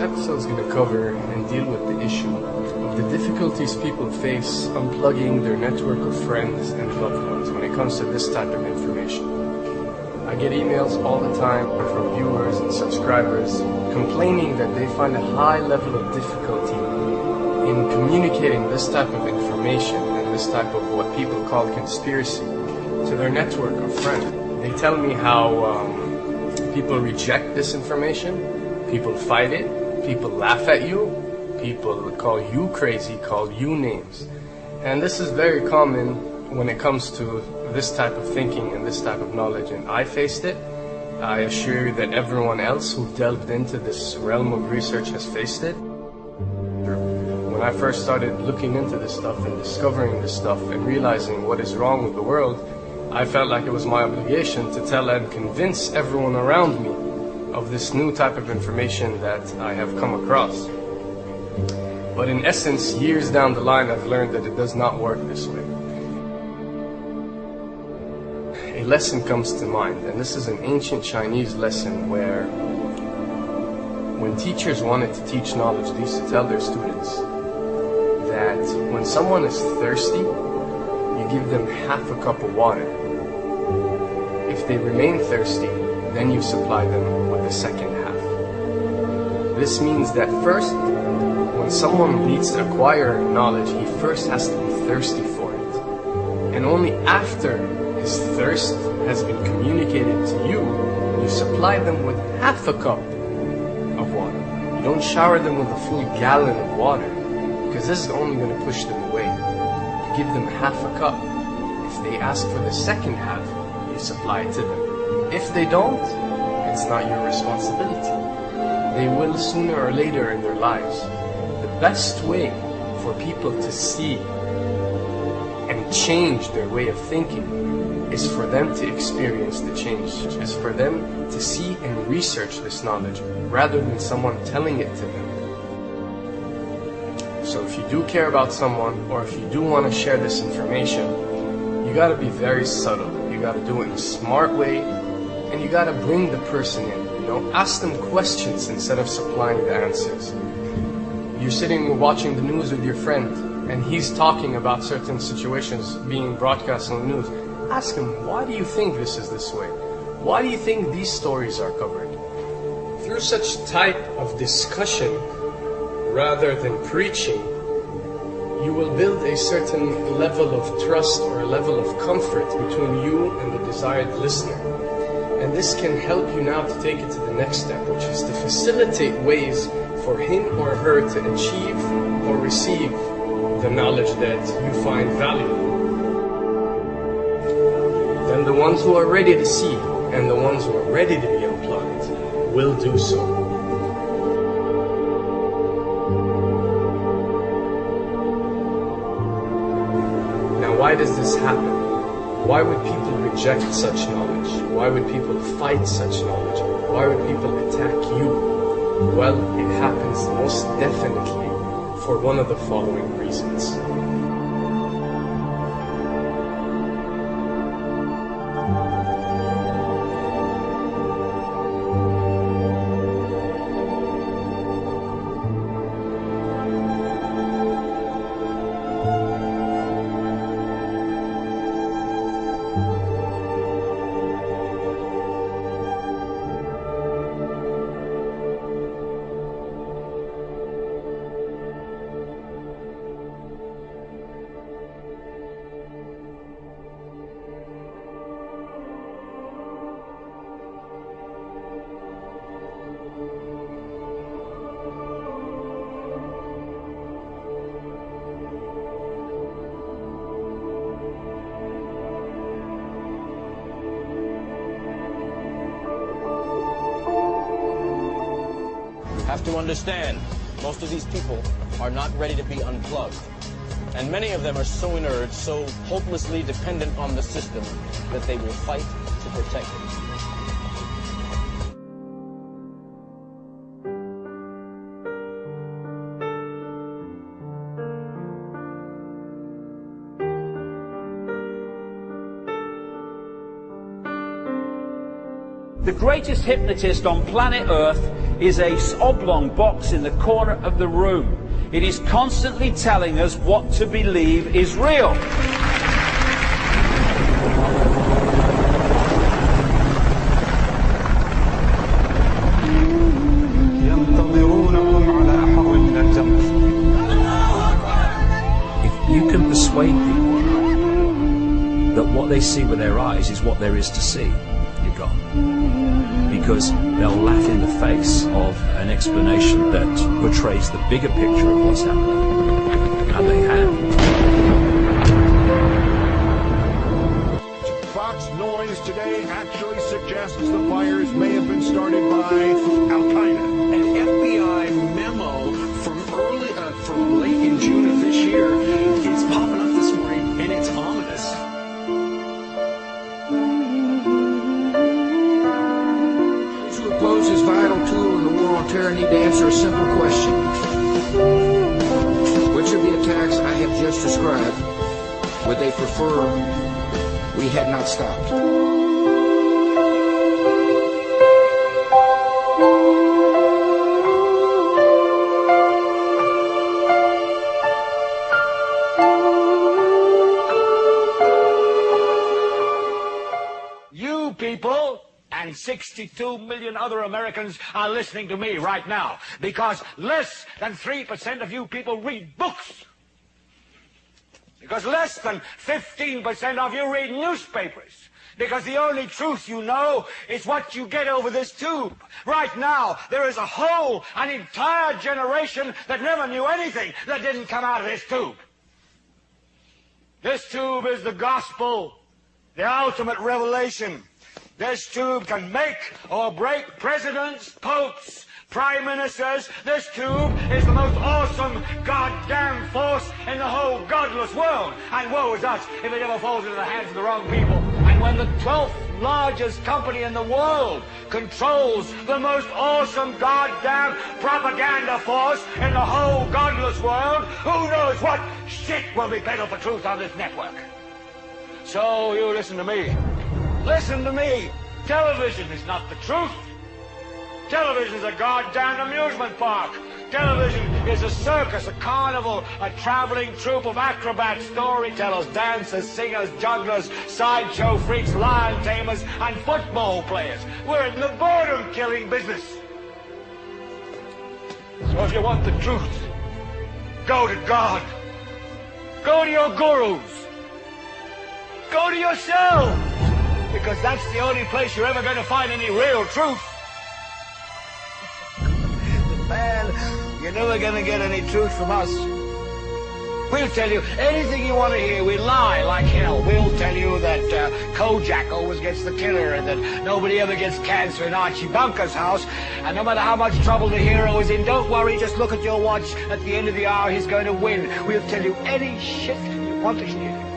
episode is going to cover and deal with the issue of the difficulties people face unplugging their network of friends and loved ones when it comes to this type of information. I get emails all the time from viewers and subscribers complaining that they find a high level of difficulty in communicating this type of information and this type of what people call conspiracy to their network of friends. They tell me how people reject this information, people fight it, people laugh at you, people call you crazy, call you names. And this is very common when it comes to this type of thinking and this type of knowledge, and I faced it. I assure you that everyone else who delved into this realm of research has faced it. When I first started looking into this stuff and discovering this stuff and realizing what is wrong with the world, I felt like it was my obligation to tell and convince everyone around me of this new type of information that I have come across. But in essence, years down the line, I've learned that it does not work this way. A lesson comes to mind, and this is an ancient Chinese lesson where when teachers wanted to teach knowledge, they used to tell their students that when someone is thirsty, you give them half a cup of water. If they remain thirsty, then you supply them with the second half. This means that first, when someone needs to acquire knowledge, he first has to be thirsty for it. And only after his thirst has been communicated to you, you supply them with half a cup of water. You don't shower them with a full gallon of water, because this is only going to push them away. You give them half a cup. If they ask for the second half, you supply it to them. If they don't, it's not your responsibility. They will sooner or later in their lives. The best way for people to see and change their way of thinking is for them to experience the change, is for them to see and research this knowledge rather than someone telling it to them. So if you do care about someone, or if you do want to share this information, you got to be very subtle. You got to do it in a smart way, and you got to bring the person in. Ask them questions instead of supplying the answers. You're sitting watching the news with your friend, and he's talking about certain situations being broadcast on the news. Ask him, why do you think this is this way? Why do you think these stories are covered? Through such type of discussion, rather than preaching, you will build a certain level of trust or a level of comfort between you and the desired listener. And this can help you now to take it to the next step, which is to facilitate ways for him or her to achieve or receive the knowledge that you find valuable. Then the ones who are ready to see and the ones who are ready to be unplugged will do so. Now, why does this happen? Why would people reject such knowledge? Why would people fight such knowledge? Why would people attack you? Well, it happens most definitely for one of the following reasons. Have to understand, most of these people are not ready to be unplugged. And many of them are so inert, so hopelessly dependent on the system, that they will fight to protect it. The greatest hypnotist on planet Earth is a oblong box in the corner of the room. It is constantly telling us what to believe is real. If you can persuade people that what they see with their eyes is what there is to see, you're gone. Because they'll laugh in the face of an explanation that portrays the bigger picture of what's happening. And they have. Fox noise today actually suggests the fires may have been started by Al-Qaeda. An FBI memo from late in June of this year is popping up this morning, and it's ominous. Those who oppose this vital tool in the war on terror need to answer a simple question. Which of the attacks I have just described would they prefer we had not stopped? You people and 62 million other Americans are listening to me right now because less than 3% of you people read books. Because less than 15% of you read newspapers. Because the only truth you know is what you get over this tube. Right now, there is an entire generation that never knew anything that didn't come out of this tube. This tube is the gospel, the ultimate revelation. This tube can make or break presidents, popes, prime ministers. This tube is the most awesome goddamn force in the whole godless world. And woe is us if it ever falls into the hands of the wrong people. And when the 12th largest company in the world controls the most awesome goddamn propaganda force in the whole godless world, who knows what shit will be peddled for truth on this network. So you listen to me. Listen to me. Television is not the truth. Television is a goddamn amusement park. Television is a circus, a carnival, a traveling troupe of acrobats, storytellers, dancers, singers, jugglers, sideshow freaks, lion tamers, and football players. We're in the boredom-killing business. So if you want the truth, go to God. Go to your gurus. Go to yourself. Because that's the only place you're ever going to find any real truth. Man, you're never going to get any truth from us. We'll tell you anything you want to hear. We lie like hell. We'll tell you that Kojak always gets the killer and that nobody ever gets cancer in Archie Bunker's house. And no matter how much trouble the hero is in, don't worry, just look at your watch. At the end of the hour, he's going to win. We'll tell you any shit you want to hear.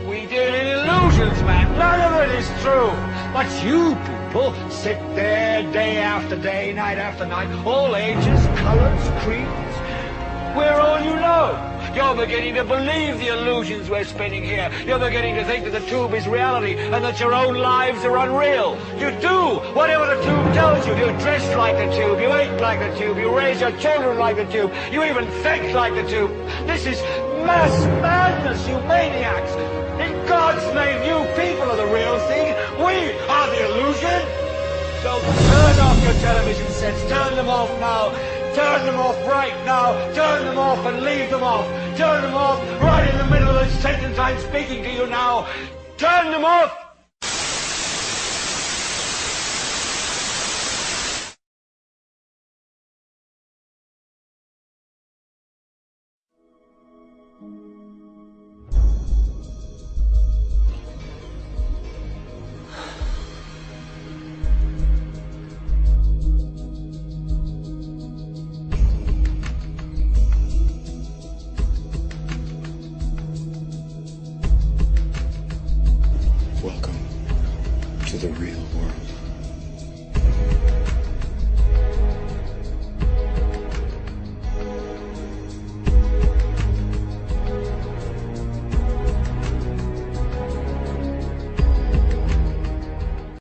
We deal in illusions, man. None of it is true. But you people sit there day after day, night after night, all ages, colors, creeds. We're all you know. You're beginning to believe the illusions we're spinning here. You're beginning to think that the tube is reality and that your own lives are unreal. You do whatever the tube tells you. You dress like the tube. You eat like the tube. You raise your children like the tube. You even think like the tube. This is mass madness, you maniacs. In God's name, you people are the real thing. We are the illusion. So turn off your television sets. Turn them off now. Turn them off right now. Turn them off and leave them off. Turn them off right in the middle of the sentence I'm speaking to you now. Turn them off. Welcome to the real world.